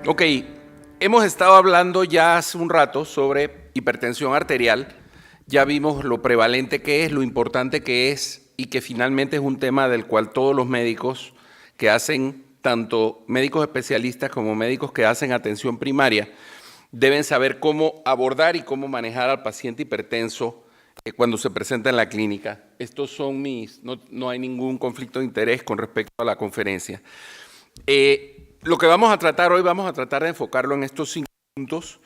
Ok, hemos estado hablando ya hace un rato sobre hipertensión arterial. Ya vimos lo prevalente que es, lo importante que es y que finalmente es un tema del cual todos los médicos que hacen, tanto médicos especialistas como médicos que hacen atención primaria, deben saber cómo abordar y cómo manejar al paciente hipertenso cuando se presenta en la clínica. Estos son no hay ningún conflicto de interés con respecto a la conferencia. Lo que vamos a tratar hoy, vamos a tratar de enfocarlo en estos 5 puntos.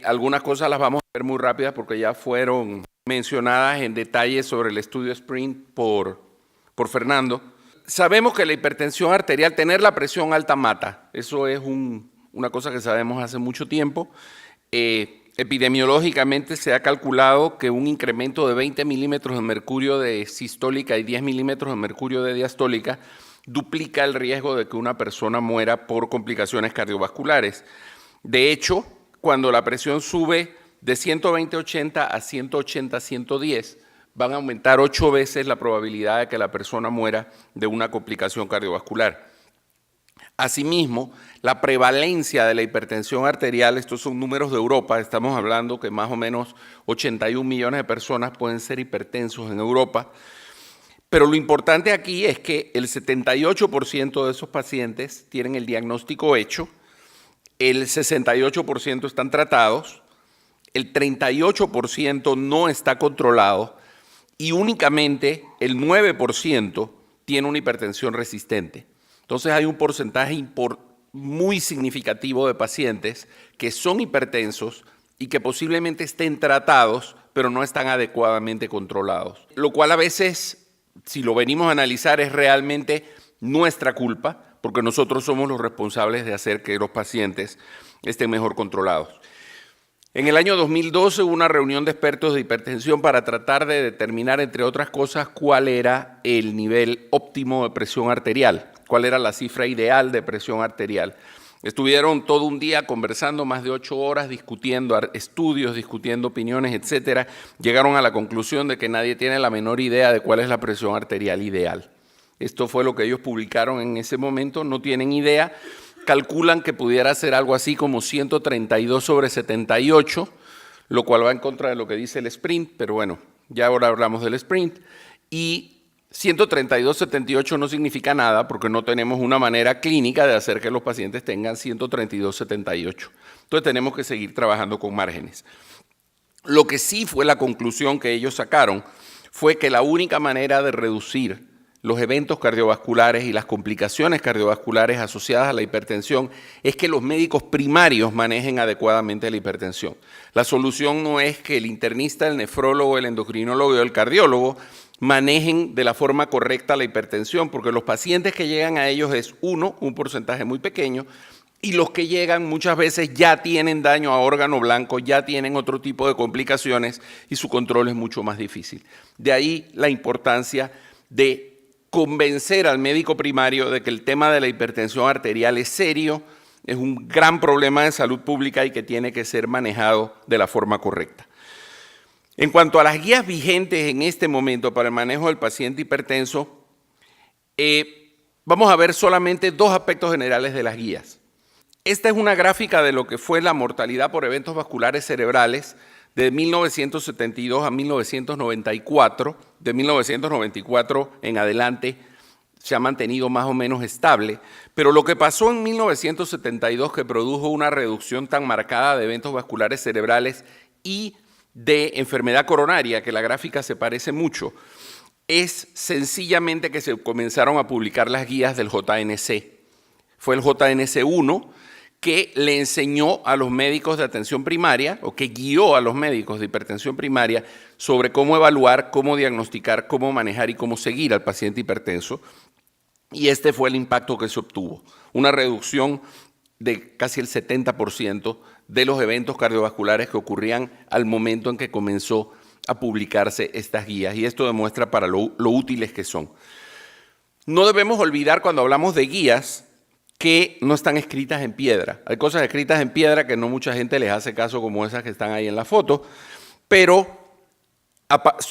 Algunas cosas las vamos a ver muy rápidas porque ya fueron mencionadas en detalle sobre el estudio Sprint por Fernando. Sabemos que la hipertensión arterial, tener la presión alta mata. Eso es una cosa que sabemos hace mucho tiempo. Epidemiológicamente se ha calculado que un incremento de 20 milímetros de mercurio de sistólica y 10 milímetros de mercurio de diastólica duplica el riesgo de que una persona muera por complicaciones cardiovasculares. De hecho, cuando la presión sube de 120/80 a 180/110, van a aumentar 8 veces la probabilidad de que la persona muera de una complicación cardiovascular. Asimismo, la prevalencia de la hipertensión arterial, estos son números de Europa, estamos hablando que más o menos 81 millones de personas pueden ser hipertensos en Europa, pero lo importante aquí es que el 78% de esos pacientes tienen el diagnóstico hecho, el 68% están tratados, el 38% no está controlado y únicamente el 9% tiene una hipertensión resistente. Entonces hay un porcentaje muy significativo de pacientes que son hipertensos y que posiblemente estén tratados, pero no están adecuadamente controlados. Lo cual a veces, si lo venimos a analizar, es realmente nuestra culpa, porque nosotros somos los responsables de hacer que los pacientes estén mejor controlados. En el año 2012 hubo una reunión de expertos de hipertensión para tratar de determinar, entre otras cosas, cuál era el nivel óptimo de presión arterial, cuál era la cifra ideal de presión arterial. Estuvieron todo un día conversando, más de 8 horas, discutiendo estudios, discutiendo opiniones, etcétera. Llegaron a la conclusión de que nadie tiene la menor idea de cuál es la presión arterial ideal. Esto fue lo que ellos publicaron en ese momento, no tienen idea. Calculan que pudiera ser algo así como 132/78, lo cual va en contra de lo que dice el Sprint, pero bueno, ya ahora hablamos del Sprint. Y 132/78 no significa nada porque no tenemos una manera clínica de hacer que los pacientes tengan 132/78. Entonces tenemos que seguir trabajando con márgenes. Lo que sí fue la conclusión que ellos sacaron fue que la única manera de reducir los eventos cardiovasculares y las complicaciones cardiovasculares asociadas a la hipertensión es que los médicos primarios manejen adecuadamente la hipertensión. La solución no es que el internista, el nefrólogo, el endocrinólogo y el cardiólogo manejen de la forma correcta la hipertensión, porque los pacientes que llegan a ellos es un porcentaje muy pequeño, y los que llegan muchas veces ya tienen daño a órgano blanco, ya tienen otro tipo de complicaciones y su control es mucho más difícil. De ahí la importancia de convencer al médico primario de que el tema de la hipertensión arterial es serio, es un gran problema de salud pública y que tiene que ser manejado de la forma correcta. En cuanto a las guías vigentes en este momento para el manejo del paciente hipertenso, vamos a ver solamente 2 aspectos generales de las guías. Esta es una gráfica de lo que fue la mortalidad por eventos vasculares cerebrales de 1972 a 1994, de 1994 en adelante se ha mantenido más o menos estable, pero lo que pasó en 1972 que produjo una reducción tan marcada de eventos vasculares cerebrales y de enfermedad coronaria, que la gráfica se parece mucho, es sencillamente que se comenzaron a publicar las guías del JNC. Fue el JNC1 que le enseñó a los médicos de atención primaria, o que guió a los médicos de hipertensión primaria sobre cómo evaluar, cómo diagnosticar, cómo manejar y cómo seguir al paciente hipertenso. Y este fue el impacto que se obtuvo, una reducción de casi el 70% de los eventos cardiovasculares que ocurrían al momento en que comenzó a publicarse estas guías. Y esto demuestra para lo útiles que son. No debemos olvidar cuando hablamos de guías que no están escritas en piedra. Hay cosas escritas en piedra que no mucha gente les hace caso, como esas que están ahí en la foto, pero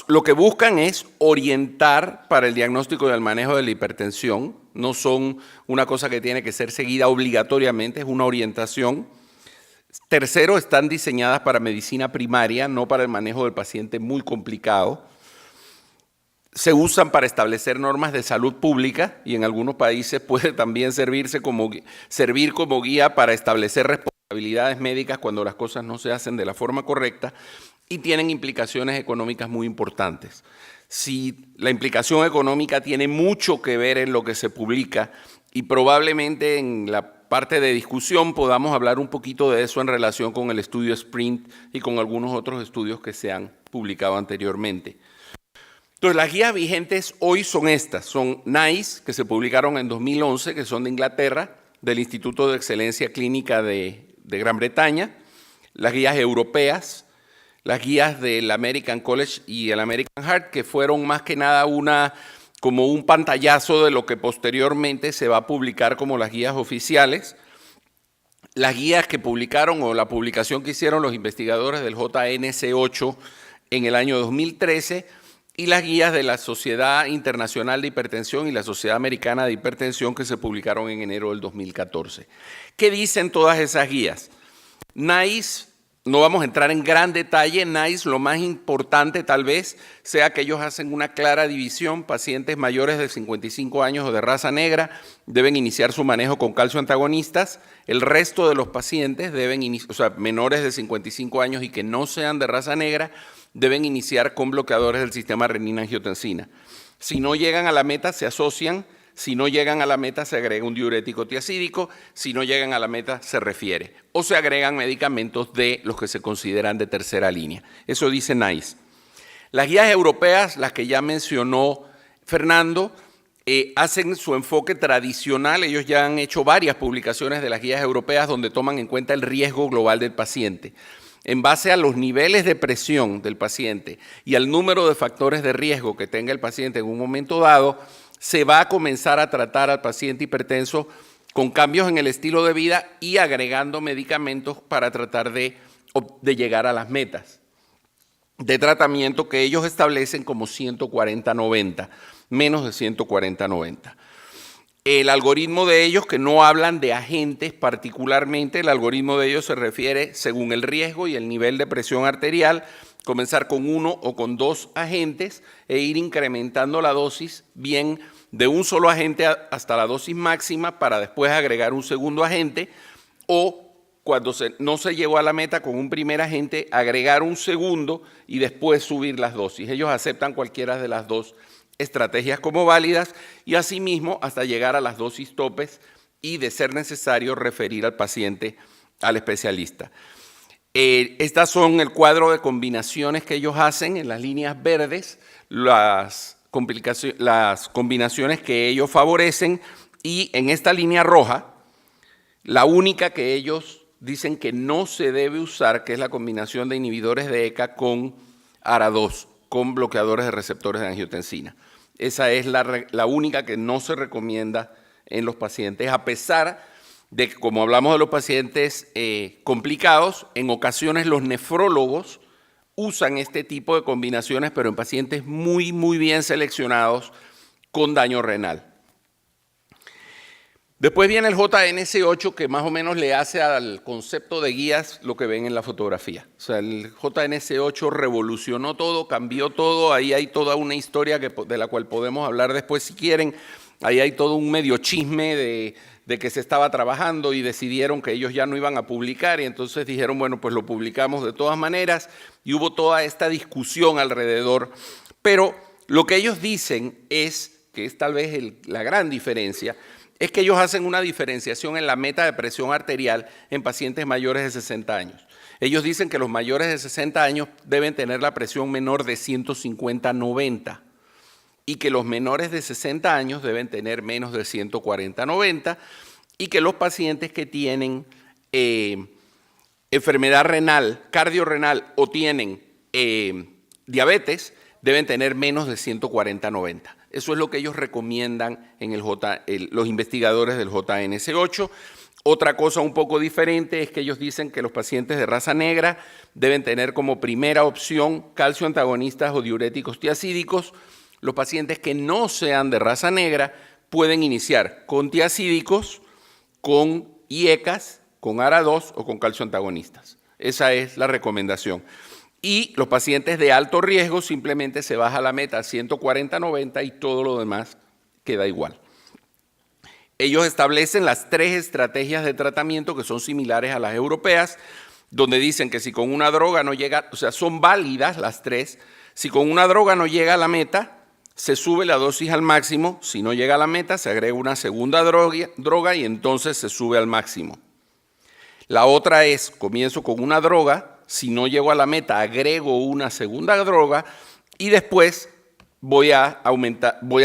Lo que buscan es orientar para el diagnóstico y el manejo de la hipertensión. No son una cosa que tiene que ser seguida obligatoriamente, es una orientación. Tercero, están diseñadas para medicina primaria, no para el manejo del paciente muy complicado. Se usan para establecer normas de salud pública y en algunos países puede también servir como guía para establecer responsabilidades médicas cuando las cosas no se hacen de la forma correcta, y tienen implicaciones económicas muy importantes. Si la implicación económica tiene mucho que ver en lo que se publica, y probablemente en la parte de discusión podamos hablar un poquito de eso en relación con el estudio SPRINT y con algunos otros estudios que se han publicado anteriormente. Entonces, las guías vigentes hoy son estas, son NICE, que se publicaron en 2011, que son de Inglaterra, del Instituto de Excelencia Clínica de Gran Bretaña, las guías europeas, las guías del American College y el American Heart, que fueron más que nada como un pantallazo de lo que posteriormente se va a publicar como las guías oficiales. Las guías que publicaron o la publicación que hicieron los investigadores del JNS8 en el año 2013 y las guías de la Sociedad Internacional de Hipertensión y la Sociedad Americana de Hipertensión que se publicaron en enero del 2014. ¿Qué dicen todas esas guías? NICE, no vamos a entrar en gran detalle. NICE, lo más importante tal vez sea que ellos hacen una clara división. Pacientes mayores de 55 años o de raza negra deben iniciar su manejo con calcio antagonistas. El resto de los pacientes menores de 55 años y que no sean de raza negra, deben iniciar con bloqueadores del sistema renina-angiotensina. Si no llegan a la meta, se asocian. Si no llegan a la meta, se agrega un diurético tiacídico. Si no llegan a la meta, se refiere. O se agregan medicamentos de los que se consideran de tercera línea. Eso dice NICE. Las guías europeas, las que ya mencionó Fernando, hacen su enfoque tradicional. Ellos ya han hecho varias publicaciones de las guías europeas donde toman en cuenta el riesgo global del paciente. En base a los niveles de presión del paciente y al número de factores de riesgo que tenga el paciente en un momento dado, se va a comenzar a tratar al paciente hipertenso con cambios en el estilo de vida y agregando medicamentos para tratar de llegar a las metas de tratamiento que ellos establecen como 140-90, menos de 140-90. El algoritmo de ellos, que no hablan de agentes particularmente, el algoritmo de ellos se refiere según el riesgo y el nivel de presión arterial, comenzar con 1 o con 2 agentes e ir incrementando la dosis, bien de un solo agente hasta la dosis máxima para después agregar un segundo agente, o cuando no se llegó a la meta con un primer agente, agregar un segundo y después subir las dosis. Ellos aceptan cualquiera de las dos estrategias como válidas y asimismo hasta llegar a las dosis topes y, de ser necesario, referir al paciente al especialista. Estas son el cuadro de combinaciones que ellos hacen en las líneas verdes, las combinaciones que ellos favorecen, y en esta línea roja, la única que ellos dicen que no se debe usar, que es la combinación de inhibidores de ECA con ARA2, con bloqueadores de receptores de angiotensina. Esa es la única que no se recomienda en los pacientes, a pesar de que, como hablamos de los pacientes complicados, en ocasiones los nefrólogos usan este tipo de combinaciones, pero en pacientes muy, muy bien seleccionados con daño renal. Después viene el JNS8, que más o menos le hace al concepto de guías lo que ven en la fotografía. O sea, el JNS8 revolucionó todo, cambió todo. Ahí hay toda una historia de la cual podemos hablar después si quieren. Ahí hay todo un medio chisme de que se estaba trabajando y decidieron que ellos ya no iban a publicar, y entonces dijeron, bueno, pues lo publicamos de todas maneras, y hubo toda esta discusión alrededor. Pero lo que ellos dicen es, que es tal vez la gran diferencia, es que ellos hacen una diferenciación en la meta de presión arterial en pacientes mayores de 60 años. Ellos dicen que los mayores de 60 años deben tener la presión menor de 150-90 y que los menores de 60 años deben tener menos de 140-90 y que los pacientes que tienen enfermedad renal, cardiorrenal o tienen diabetes deben tener menos de 140-90. Eso es lo que ellos recomiendan en los investigadores del JNS8. Otra cosa un poco diferente es que ellos dicen que los pacientes de raza negra deben tener como primera opción calcio antagonistas o diuréticos tiacídicos. Los pacientes que no sean de raza negra pueden iniciar con tiacídicos, con IECAS, con ARA2 o con calcio antagonistas. Esa es la recomendación. Y los pacientes de alto riesgo simplemente se baja la meta a 140/90 y todo lo demás queda igual. Ellos establecen las 3 estrategias de tratamiento que son similares a las europeas, donde dicen que si con una droga no llega, o sea, son válidas las 3, si con una droga no llega a la meta, se sube la dosis al máximo, si no llega a la meta, se agrega una segunda droga y entonces se sube al máximo. La otra es, comienzo con una droga, si no llego a la meta, agrego una segunda droga y después voy a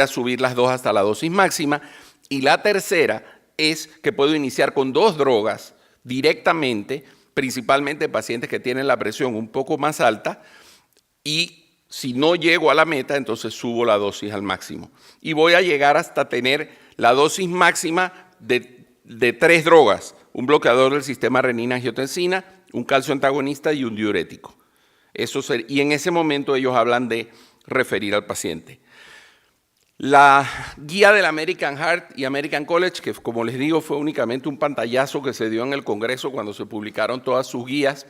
subir las 2 hasta la dosis máxima. Y la tercera es que puedo iniciar con 2 drogas directamente, principalmente pacientes que tienen la presión un poco más alta, y si no llego a la meta, entonces subo la dosis al máximo. Y voy a llegar hasta tener la dosis máxima de 3 drogas, un bloqueador del sistema renina-angiotensina, un calcio antagonista y un diurético. Y en ese momento ellos hablan de referir al paciente. La guía del American Heart y American College, que como les digo fue únicamente un pantallazo que se dio en el Congreso cuando se publicaron todas sus guías,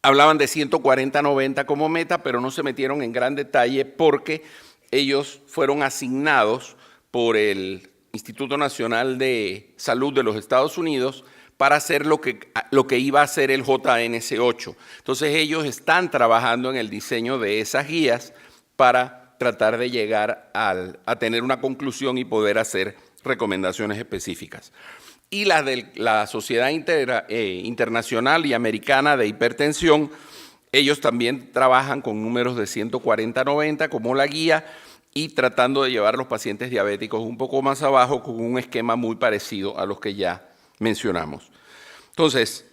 hablaban de 140/90 como meta, pero no se metieron en gran detalle porque ellos fueron asignados por el Instituto Nacional de Salud de los Estados Unidos para hacer lo que iba a hacer el JNS8. Entonces ellos están trabajando en el diseño de esas guías para tratar de llegar a tener una conclusión y poder hacer recomendaciones específicas. Y las de la Sociedad Internacional y Americana de Hipertensión, ellos también trabajan con números de 140/90 como la guía y tratando de llevar a los pacientes diabéticos un poco más abajo con un esquema muy parecido a los que ya mencionamos. Entonces,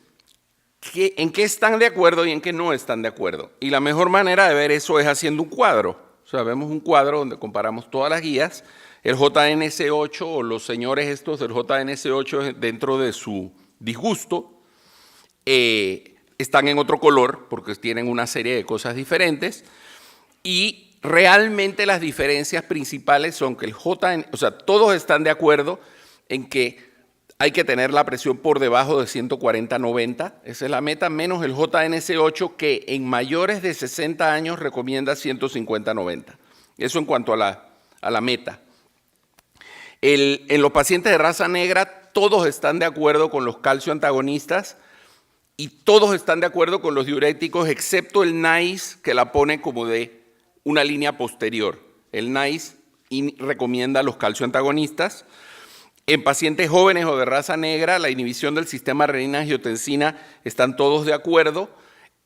¿en qué están de acuerdo y en qué no están de acuerdo? Y la mejor manera de ver eso es haciendo un cuadro. O sea, vemos un cuadro donde comparamos todas las guías. El JNS8 o los señores estos del JNS8 dentro de su disgusto están en otro color porque tienen una serie de cosas diferentes y realmente las diferencias principales son que todos están de acuerdo en que hay que tener la presión por debajo de 140/90, esa es la meta, menos el JNS8 que en mayores de 60 años recomienda 150/90. Eso en cuanto a la meta. En los pacientes de raza negra todos están de acuerdo con los calcio antagonistas y todos están de acuerdo con los diuréticos excepto el NICE que la pone como de una línea posterior. El NICE recomienda los calcio antagonistas. En pacientes jóvenes o de raza negra, la inhibición del sistema renina-angiotensina están todos de acuerdo.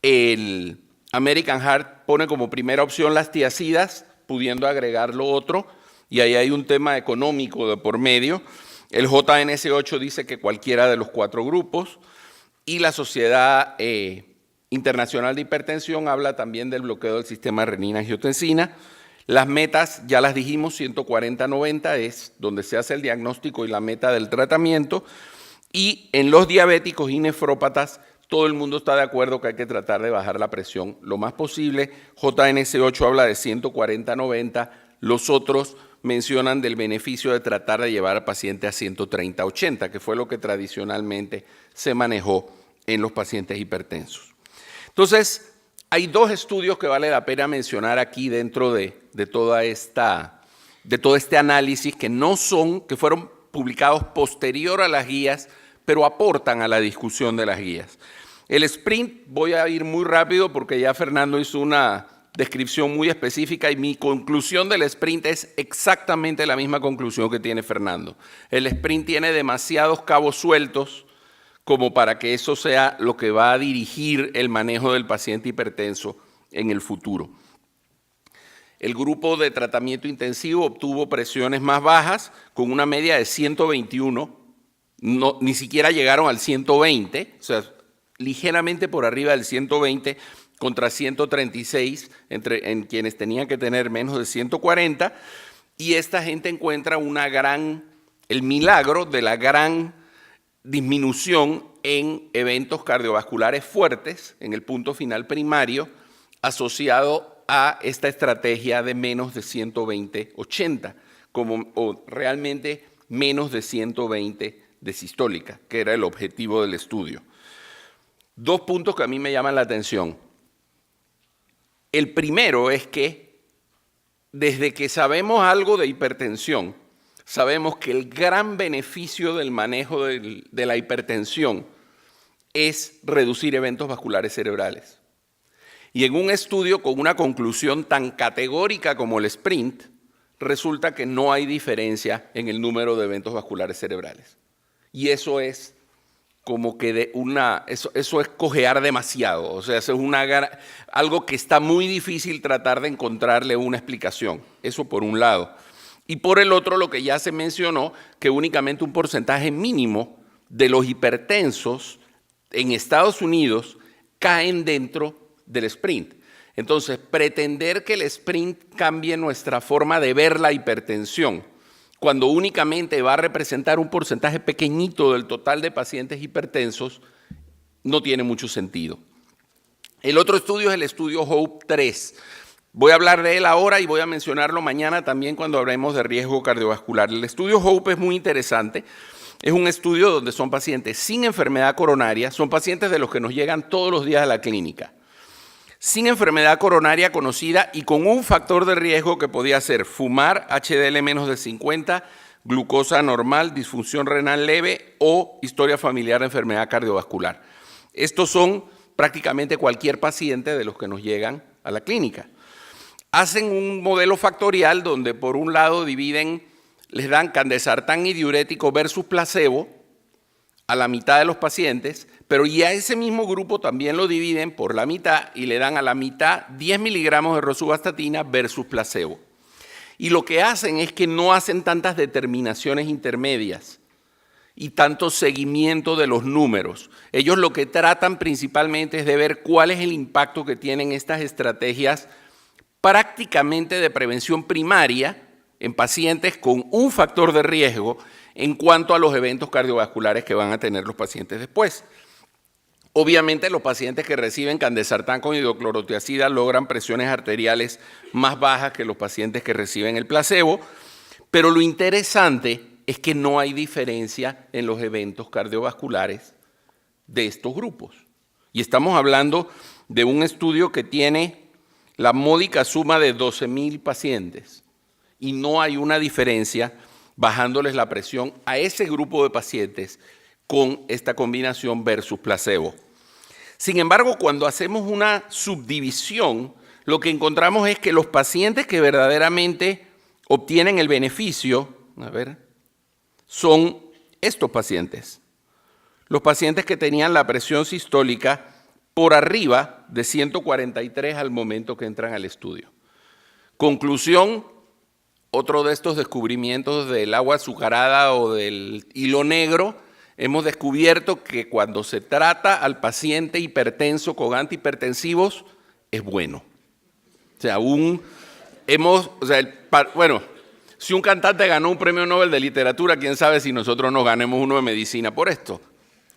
El American Heart pone como primera opción las tiacidas, pudiendo agregar lo otro, y ahí hay un tema económico de por medio. El JNS8 dice que cualquiera de los 4 grupos, y la Sociedad Internacional de Hipertensión habla también del bloqueo del sistema renina-angiotensina. Las metas, ya las dijimos, 140/90 es donde se hace el diagnóstico y la meta del tratamiento. Y en los diabéticos y nefrópatas, todo el mundo está de acuerdo que hay que tratar de bajar la presión lo más posible. JNS8 habla de 140/90, los otros mencionan del beneficio de tratar de llevar al paciente a 130/80, que fue lo que tradicionalmente se manejó en los pacientes hipertensos. Entonces, hay 2 estudios que vale la pena mencionar aquí dentro de todo este análisis que fueron publicados posterior a las guías, pero aportan a la discusión de las guías. El sprint, voy a ir muy rápido porque ya Fernando hizo una descripción muy específica y mi conclusión del sprint es exactamente la misma conclusión que tiene Fernando. El sprint tiene demasiados cabos sueltos como para que eso sea lo que va a dirigir el manejo del paciente hipertenso en el futuro. El grupo de tratamiento intensivo obtuvo presiones más bajas con una media de 121, ni siquiera llegaron al 120, o sea, ligeramente por arriba del 120 contra 136 en quienes tenían que tener menos de 140, y esta gente encuentra una gran el milagro de la gran disminución en eventos cardiovasculares fuertes en el punto final primario asociado a esta estrategia de menos de 120/80, o realmente menos de 120 de sistólica, que era el objetivo del estudio. Dos puntos que a mí me llaman la atención. El primero es que desde que sabemos algo de hipertensión, sabemos que el gran beneficio del manejo de la hipertensión es reducir eventos vasculares cerebrales. Y en un estudio con una conclusión tan categórica como el SPRINT, resulta que no hay diferencia en el número de eventos vasculares cerebrales. Y eso es como que eso es cojear demasiado, o sea, eso es algo que está muy difícil tratar de encontrarle una explicación, eso por un lado. Y por el otro, lo que ya se mencionó, que únicamente un porcentaje mínimo de los hipertensos en Estados Unidos caen dentro del SPRINT. Entonces, pretender que el SPRINT cambie nuestra forma de ver la hipertensión, cuando únicamente va a representar un porcentaje pequeñito del total de pacientes hipertensos, no tiene mucho sentido. El otro estudio es el estudio HOPE 3. Voy a hablar de él ahora y voy a mencionarlo mañana también cuando hablemos de riesgo cardiovascular. El estudio HOPE es muy interesante. Es un estudio donde son pacientes sin enfermedad coronaria, son pacientes de los que nos llegan todos los días a la clínica, sin enfermedad coronaria conocida y con un factor de riesgo que podía ser fumar, HDL menos de 50, glucosa normal, disfunción renal leve o historia familiar de enfermedad cardiovascular. Estos son prácticamente cualquier paciente de los que nos llegan a la clínica. Hacen un modelo factorial donde por un lado les dan candesartán y diurético versus placebo a la mitad de los pacientes, pero ya ese mismo grupo también lo dividen por la mitad y le dan a la mitad 10 miligramos de rosuvastatina versus placebo. Y lo que hacen es que no hacen tantas determinaciones intermedias y tanto seguimiento de los números. Ellos lo que tratan principalmente es de ver cuál es el impacto que tienen estas estrategias prácticamente de prevención primaria en pacientes con un factor de riesgo en cuanto a los eventos cardiovasculares que van a tener los pacientes después. Obviamente los pacientes que reciben candesartán con hidroclorotiazida logran presiones arteriales más bajas que los pacientes que reciben el placebo, pero lo interesante es que no hay diferencia en los eventos cardiovasculares de estos grupos. Y estamos hablando de un estudio que tiene la módica suma de 12,000 pacientes y no hay una diferencia bajándoles la presión a ese grupo de pacientes con esta combinación versus placebo. Sin embargo, cuando hacemos una subdivisión, lo que encontramos es que los pacientes que verdaderamente obtienen el beneficio, son estos pacientes. Los pacientes que tenían la presión sistólica por arriba de 143 al momento que entran al estudio. Conclusión, otro de estos descubrimientos del agua azucarada o del hilo negro, hemos descubierto que cuando se trata al paciente hipertenso con antihipertensivos, es bueno. O sea, si un cantante ganó un premio Nobel de literatura, quién sabe si nosotros nos ganemos uno de medicina por esto,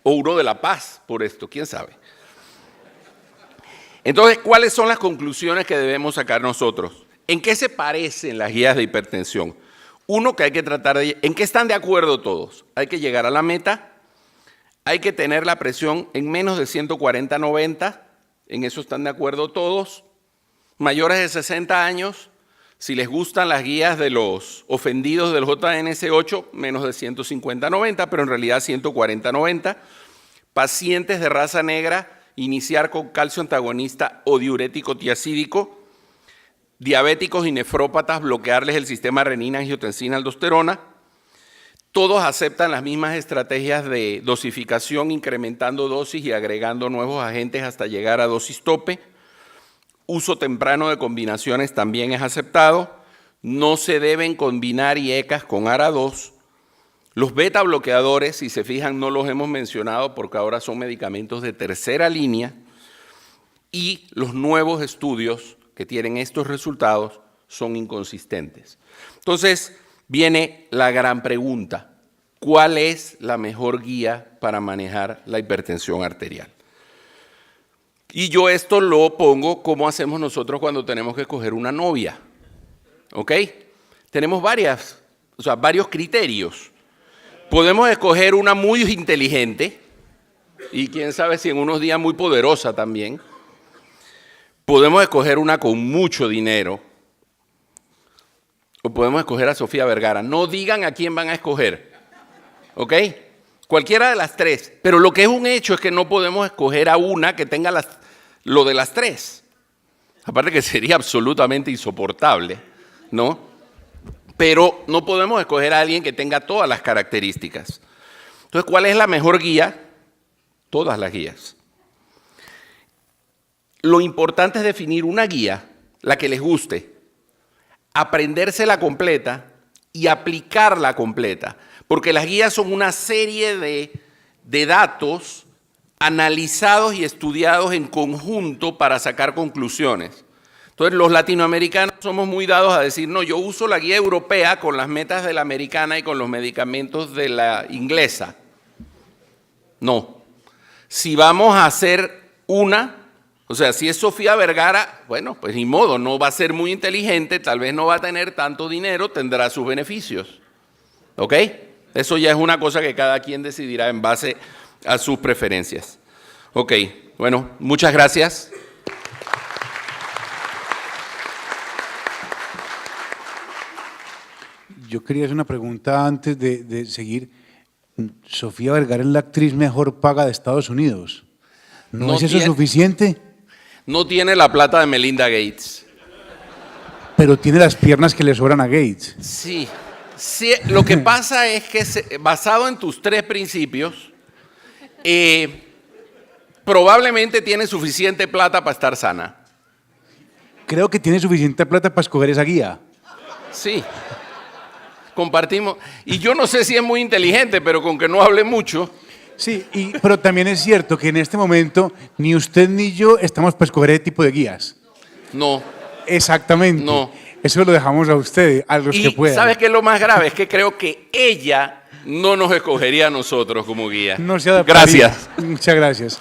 o uno de la paz por esto, quién sabe. Entonces, ¿cuáles son las conclusiones que debemos sacar nosotros? ¿En qué se parecen las guías de hipertensión? Uno, que hay que tratar de... ¿En qué están de acuerdo todos? Hay que llegar a la meta, hay que tener la presión en menos de 140/90, en eso están de acuerdo todos. Mayores de 60 años, si les gustan las guías de los ofendidos del JNS8, menos de 150/90, pero en realidad 140/90. Pacientes de raza negra, iniciar con calcio antagonista o diurético tiacídico. Diabéticos y nefrópatas, bloquearles el sistema renina, angiotensina, aldosterona. Todos aceptan las mismas estrategias de dosificación, incrementando dosis y agregando nuevos agentes hasta llegar a dosis tope. Uso temprano de combinaciones también es aceptado. No se deben combinar IECAS con ARA2. Los beta bloqueadores, si se fijan, no los hemos mencionado porque ahora son medicamentos de tercera línea. Y los nuevos estudios que tienen estos resultados son inconsistentes. Entonces, viene la gran pregunta. ¿cuál es la mejor guía para manejar la hipertensión arterial? Y yo esto lo pongo como hacemos nosotros cuando tenemos que escoger una novia. ¿Ok? Tenemos varios criterios. Podemos escoger una muy inteligente y quién sabe si en unos días muy poderosa también. Podemos escoger una con mucho dinero o podemos escoger a Sofía Vergara. No digan a quién van a escoger. ¿Ok? Cualquiera de las tres. Pero lo que es un hecho es que no podemos escoger a una que tenga lo de las tres. Aparte que sería absolutamente insoportable, ¿no? Pero no podemos escoger a alguien que tenga todas las características. Entonces, ¿cuál es la mejor guía? Todas las guías. Lo importante es definir una guía, la que les guste, aprendérsela completa y aplicarla completa. Porque las guías son una serie de datos analizados y estudiados en conjunto para sacar conclusiones. Entonces, los latinoamericanos somos muy dados a decir, no, yo uso la guía europea con las metas de la americana y con los medicamentos de la inglesa. No. Si vamos a hacer o sea, si es Sofía Vergara, bueno, pues ni modo, no va a ser muy inteligente, tal vez no va a tener tanto dinero, tendrá sus beneficios. ¿Ok? Eso ya es una cosa que cada quien decidirá en base a sus preferencias. Ok, bueno, muchas gracias. Yo quería hacer una pregunta antes de seguir. Sofía Vergara es la actriz mejor paga de Estados Unidos. ¿No es eso suficiente? No tiene la plata de Melinda Gates. Pero tiene las piernas que le sobran a Gates. Sí, lo que pasa es que basado en tus tres principios, probablemente tiene suficiente plata para estar sana. Creo que tiene suficiente plata para escoger esa guía. Sí, compartimos. Y yo no sé si es muy inteligente, pero con que no hable mucho. Sí, pero también es cierto que en este momento ni usted ni yo estamos para escoger ese tipo de guías. No. Exactamente. No. Eso lo dejamos a ustedes, a los que puedan. ¿Sabes qué es lo más grave? Es que creo que ella no nos escogería a nosotros como guía. No se adaptaría. Gracias. Muchas gracias.